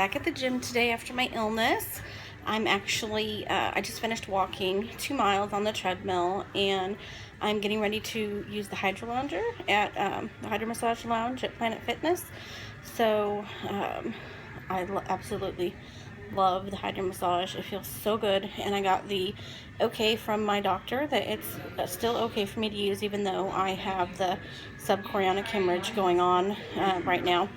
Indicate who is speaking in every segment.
Speaker 1: back at the gym today after my illness. I'm actually, I just finished walking 2 miles on the treadmill, and I'm getting ready to use the Hydro Lounger at the Hydro Massage Lounge at Planet Fitness. So absolutely love the Hydro Massage. It feels so good, and I got the okay from my doctor that it's still okay for me to use, even though I have the subchorionic hemorrhage going on right now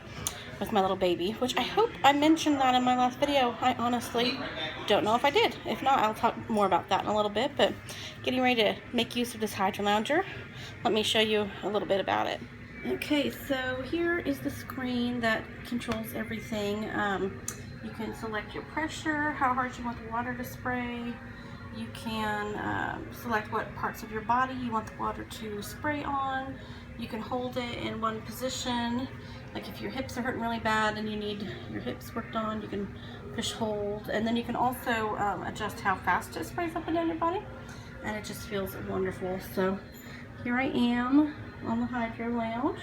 Speaker 1: with my little baby, which I hope I mentioned that in my last video. I honestly don't know if I did. If not, I'll talk more about that in a little bit, but getting ready to make use of this Hydro Lounger. Let me show you a little bit about it. Okay, so here is the screen that controls everything. You can select your pressure, how hard you want the water to spray. You can select what parts of your body you want the water to spray on. You can hold it in one position. Like if your hips are hurting really bad and you need your hips worked on, you can push hold. And then you can also adjust how fast it sprays up and down your body. And it just feels wonderful. So here I am on the Hydro Lounge.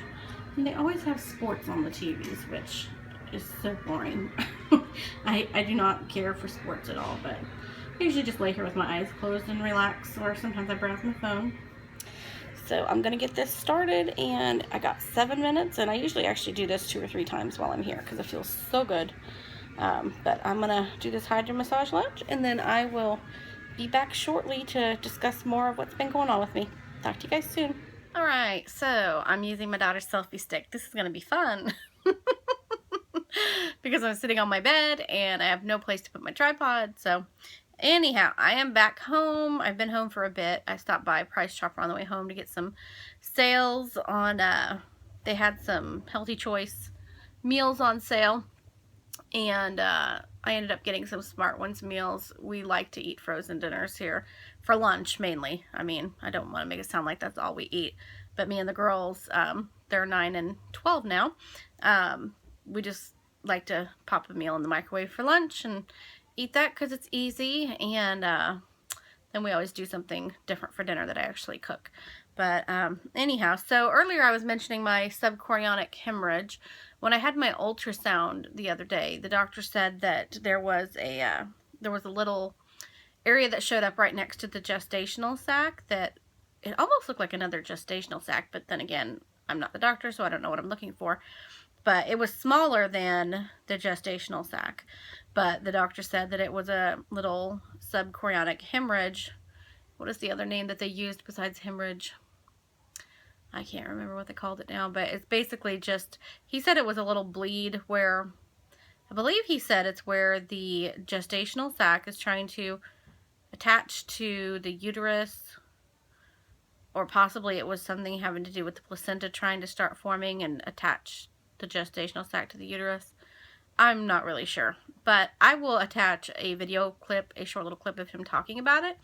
Speaker 1: And they always have sports on the TVs, which is so boring. I do not care for sports at all, but I usually just lay here with my eyes closed and relax, or sometimes I browse my phone. So I'm gonna get this started, and I got 7 minutes, and I usually actually do this 2 or 3 times while I'm here because it feels so good. But I'm gonna do this Hydro Massage Lounge, and then I will be back shortly to discuss more of what's been going on with me. Talk to you guys soon. All right, so I'm using my daughter's selfie stick. This is gonna be fun. Because I'm sitting on my bed and I have no place to put my tripod. So anyhow, I am back home. I've been home for a bit. I stopped by Price Chopper on the way home to get some sales on, they had some Healthy Choice meals on sale. And I ended up getting some Smart Ones meals. We like to eat frozen dinners here for lunch mainly. I mean, I don't want to make it sound like that's all we eat. But me and the girls, they're 9 and 12 now. We just like to pop a meal in the microwave for lunch and eat that because it's easy, and then we always do something different for dinner that I actually cook. But anyhow, so earlier I was mentioning my subchorionic hemorrhage. When I had my ultrasound the other day, the doctor said that there was a little area that showed up right next to the gestational sac that it almost looked like another gestational sac, but then again, I'm not the doctor, so I don't know what I'm looking for. But it was smaller than the gestational sac. But the doctor said that it was a little subchorionic hemorrhage. What is the other name that they used besides hemorrhage? I can't remember what they called it now, but it's basically just, he said it was a little bleed where, I believe he said it's where the gestational sac is trying to attach to the uterus, or possibly it was something having to do with the placenta trying to start forming and attach the gestational sac to the uterus. I'm not really sure, but I will attach a video clip, a short little clip of him talking about it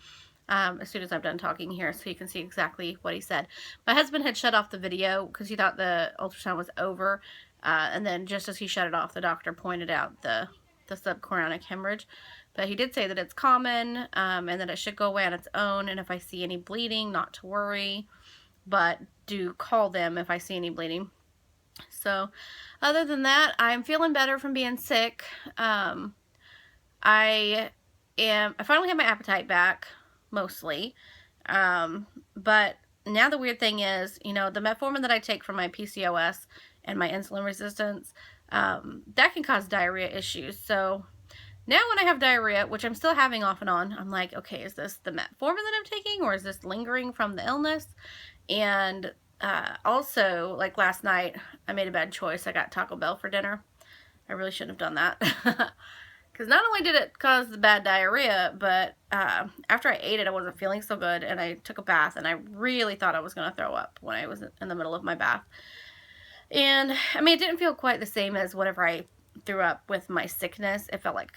Speaker 1: as soon as I'm done talking here, so you can see exactly what he said. My husband had shut off the video because he thought the ultrasound was over, and then just as he shut it off, the doctor pointed out the subchorionic hemorrhage. But he did say that it's common, and that it should go away on its own, and if I see any bleeding, not to worry, but do call them if I see any bleeding. So other than that, I'm feeling better from being sick. I finally have my appetite back, mostly. But now the weird thing is, you know, the metformin that I take for my PCOS and my insulin resistance, that can cause diarrhea issues. So now when I have diarrhea, which I'm still having off and on, I'm like, okay, is this the metformin that I'm taking, or is this lingering from the illness? And also, like last night, I made a bad choice. I got Taco Bell for dinner. I really shouldn't have done that. Because not only did it cause the bad diarrhea, but after I ate it, I wasn't feeling so good, and I took a bath, and I really thought I was going to throw up when I was in the middle of my bath. And, I mean, it didn't feel quite the same as whenever I threw up with my sickness. It felt like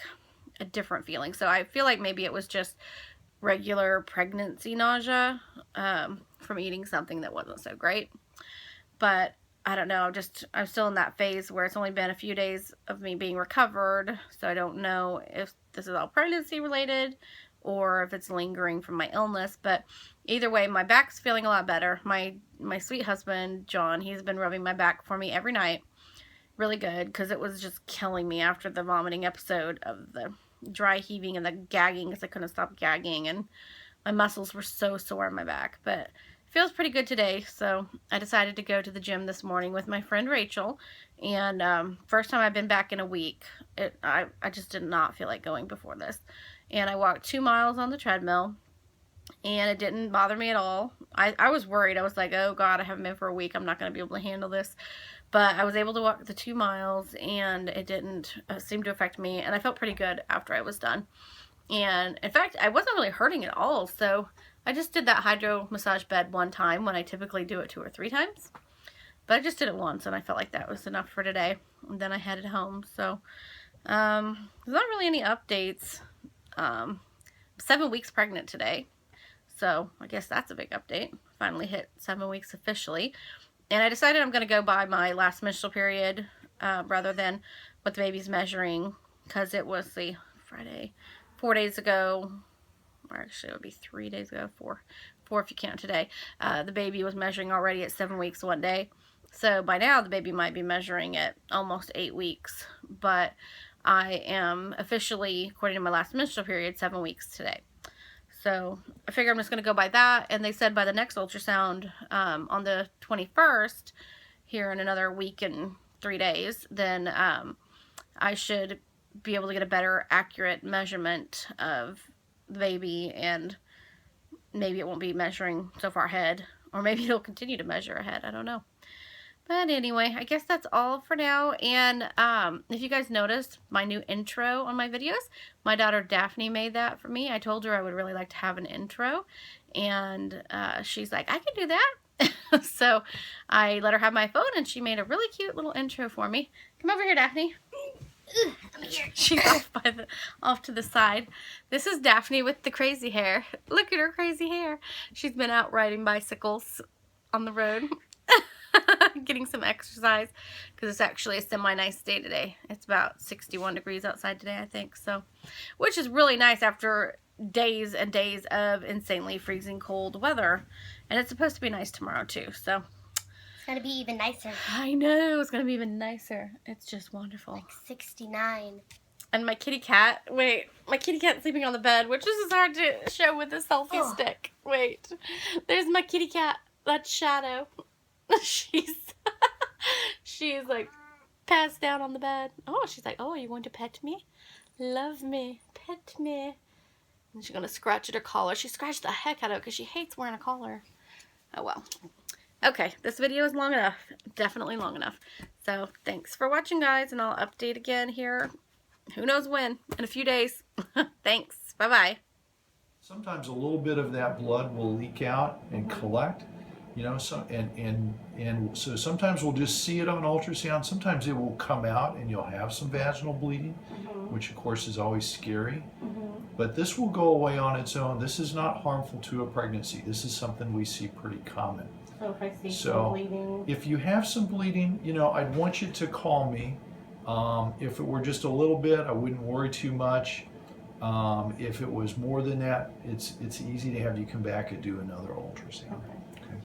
Speaker 1: a different feeling. So I feel like maybe it was just regular pregnancy nausea from eating something that wasn't so great. But I don't know, I'm still in that phase where it's only been a few days of me being recovered, so I don't know if this is all pregnancy related or if it's lingering from my illness. But either way, my back's feeling a lot better. My sweet husband John, he's been rubbing my back for me every night, really good because it was just killing me after the vomiting episode of the dry heaving and the gagging because I couldn't stop gagging, and my muscles were so sore in my back. But it feels pretty good today, so I decided to go to the gym this morning with my friend Rachel, and first time I've been back in a week. I just did not feel like going before this, and I walked 2 miles on the treadmill, and it didn't bother me at all. I was worried. I was like, oh God, I haven't been for a week. I'm not going to be able to handle this. But I was able to walk the 2 miles, and it didn't seem to affect me, and I felt pretty good after I was done. And in fact, I wasn't really hurting at all, so I just did that hydro massage bed one time when I typically do it 2 or 3 times. But I just did it once, and I felt like that was enough for today. And then I headed home. So there's not really any updates. I'm 7 weeks pregnant today, so I guess that's a big update. Finally hit 7 weeks officially. And I decided I'm going to go by my last menstrual period rather than what the baby's measuring, because it was the Friday, 4 days ago, or actually it would be 3 days ago, four if you count today. The baby was measuring already at 7 weeks one day. So by now the baby might be measuring at almost 8 weeks. But I am officially, according to my last menstrual period, 7 weeks today. So I figure I'm just going to go by that. And they said by the next ultrasound on the 21st, here in another week and 3 days, then I should be able to get a better accurate measurement of the baby, and maybe it won't be measuring so far ahead, or maybe it'll continue to measure ahead. I don't know. But anyway, I guess that's all for now. And if you guys noticed my new intro on my videos, my daughter Daphne made that for me. I told her I would really like to have an intro, and she's like, I can do that. So I let her have my phone, and she made a really cute little intro for me. Come over here, Daphne. She's off to the side. This is Daphne with the crazy hair. Look at her crazy hair. She's been out riding bicycles on the road. Getting some exercise, because it's actually a semi-nice day today. It's about 61 degrees outside today, I think, so, which is really nice after days and days of insanely freezing cold weather. And it's supposed to be nice tomorrow too, so
Speaker 2: it's gonna be even nicer.
Speaker 1: I know, it's gonna be even nicer. It's just wonderful.
Speaker 2: Like 69.
Speaker 1: And my kitty cat, wait, my kitty cat's sleeping on the bed, which is hard to show with a selfie stick. Wait, there's my kitty cat. That's Shadow. She's like passed down on the bed. Oh, she's like, oh, are you going to pet me? Love me, pet me. And she's gonna scratch at her collar. She scratched the heck out of it because she hates wearing a collar. Oh well. Okay, this video is long enough. Definitely long enough. So thanks for watching, guys, and I'll update again here. Who knows when? In a few days. Thanks. Bye-bye.
Speaker 3: Sometimes a little bit of that blood will leak out and collect. You know, so so sometimes we'll just see it on ultrasound. Sometimes it will come out and you'll have some vaginal bleeding, which of course is always scary. But this will go away on its own. This is not harmful to a pregnancy. This is something we see pretty common.
Speaker 1: So if I see some bleeding,
Speaker 3: if you have some bleeding, you know, I'd want you to call me. If it were just a little bit, I wouldn't worry too much. If it was more than that, it's easy to have you come back and do another ultrasound.
Speaker 1: okay.